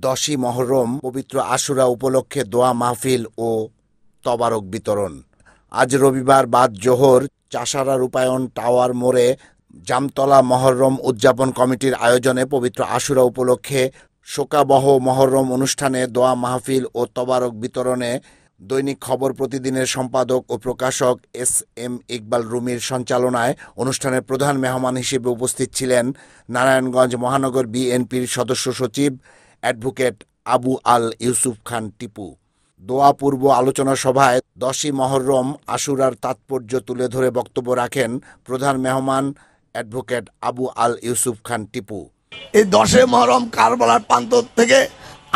10ই মহরম পবিত্র আশুরা উপলক্ষে দোয়া মাহফিল ও তবারক বিতরণ। আজ রবিবার বাদ জোহর চাষারা রূপায়ণ টাওয়ার মোড়ে জামতলা মহরম উদযাপন কমিটির আয়োজনে পবিত্র আশুরা উপলক্ষে শোকাবহ মহরম অনুষ্ঠানে দোয়া মাহফিল ও তবারক বিতরণে দৈনিক খবর প্রতিদিনের সম্পাদক ও প্রকাশক এস.এম. ইকবাল রুমির সঞ্চালনায় অনুষ্ঠানের প্রধান মেহমান হিসেবে উপস্থিত ছিলেন নারায়ণগঞ্জ মহানগর বিএনপির সদস্য সচিব অ্যাডভোকেট আবু আল ইউসুফ খান টিপু। দোয়া পূর্ব আলোচনা সভায় 10ই মহরম আশুরার তাৎপর্য তুলে ধরে বক্তব্য রাখেন প্রধান মেহমান অ্যাডভোকেট আবু আল ইউসুফ খান টিপু। এই 10 মহরম কারবালার প্রান্ত থেকে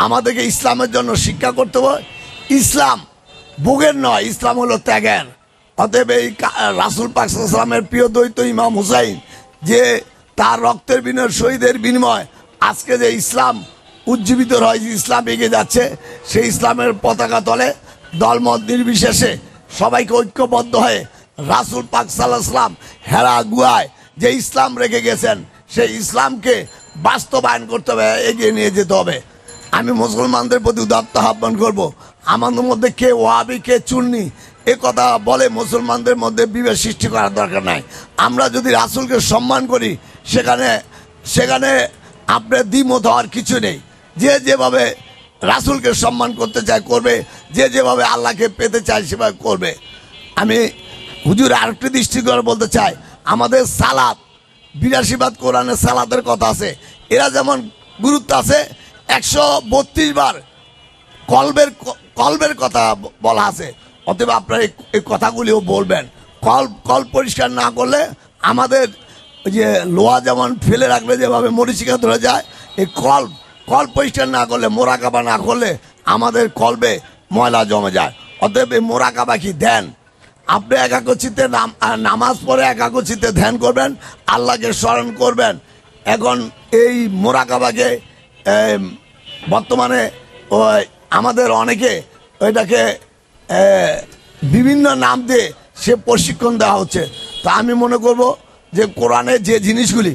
আমাদেরকে ইসলামের জন্য শিক্ষা করতে হবে। ইসলাম ভোগের নয়, ইসলাম হলো ত্যাগের। অতএব এই রাসূল পাক সাল্লাল্লাহু আলাইহি ওয়াসাল্লামের প্রিয় দ্বৈত ইমাম হুসাইন যে তার রক্তের বিনিময় শহীদের বিনিময় আজকে যে ইসলাম উজ্জীবিত হয়েছে, ইসলাম এগিয়ে যাচ্ছে, সেই ইসলামের পতাকা তলে দলমত নির্বিশেষে সবাইকে ঐক্যবদ্ধ হয়ে রাসূল পাক সাল্লাল্লাহু আলাইহি ওয়াসাল্লাম হেরা গুহায় যে ইসলাম রেখে গেছেন সেই ইসলামকে বাস্তবায়ন করতে হবে, এগিয়ে নিয়ে যেতে হবে। আমি মুসলমানদের প্রতি উদাত্ত আহ্বান করব, আমাদের মধ্যে কে ওয়াহাবি কে সুন্নি এ কথা বলে মুসলমানদের মধ্যে বিভেদ সৃষ্টি করার দরকার নাই। আমরা যদি রাসূলকে সম্মান করি সেখানে আপনার দ্বিমত হওয়ার কিছু নেই। যে যেভাবে রাসূলকে সম্মান করতে চায় করবে, যে যেভাবে আল্লাহকে পেতে চায় সেভাবে করবে। আমি হুজুর আরেকটি দৃষ্টিকোণ বলতে চাই, আমাদের সালাত 82 বার কোরআনে সালাতের কথা আছে, এরা যেমন গুরুত্ব আছে 132 বার কলবের কথা বলা আছে। অতএব আপনারা এই কথাগুলিও বলবেন। কল পরিষ্কার না করলে আমাদের যে লোহা যেমন ফেলে রাখলে যেভাবে মরিচিকা ধরে যায়, এই কল পরিষ্কার না করলে, মোরাকাবা না করলে আমাদের কলবে ময়লা জমে যায়। অতএব এই মোরাকাবা কি ধ্যান, আপনি একাগ্রচিত্তে নামাজ পড়ে একাগ্রচিত্তে ধ্যান করবেন, আল্লাহকে স্মরণ করবেন। এখন এই মোরাকাবাকে বর্তমানে আমাদের অনেকে ওইটাকে বিভিন্ন নাম দিয়ে সে প্রশিক্ষণ দেওয়া হচ্ছে। তা আমি মনে করব যে কোরআনের যে জিনিসগুলি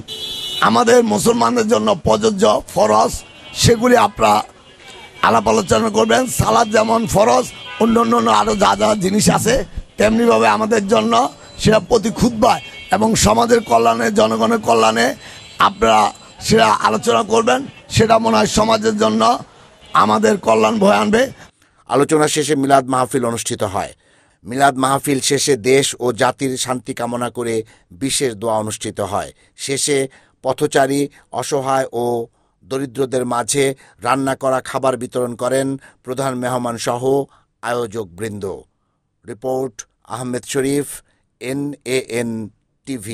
আমাদের মুসলমানদের জন্য প্রযোজ্য ফরজ সেগুলি আপনারা আলাপ আলোচনা করবেন। সালাত যেমন ফরজ, অন্য আরও যা যা জিনিস আছে তেমনিভাবে আমাদের জন্য সেটা প্রতি খুতবায় এবং সমাজের কল্যাণে জনগণের কল্যাণে আপনারা সেটা আলোচনা করবেন। সেটা মনে হয় সমাজের জন্য আমাদের কল্যাণ বয়ে আনবে। আলোচনা শেষে মিলাদ মাহফিল অনুষ্ঠিত হয়। মিলাদ মাহফিল শেষে দেশ ও জাতির শান্তি কামনা করে বিশেষ দোয়া অনুষ্ঠিত হয়। শেষে পথচারী, অসহায় ও দরিদ্রদের মাঝে রান্না করা খাবার বিতরণ করেন প্রধান মেহমান সহ আয়োজক বৃন্দ। রিপোর্ট আহমেদ শরীফ, NAN TV।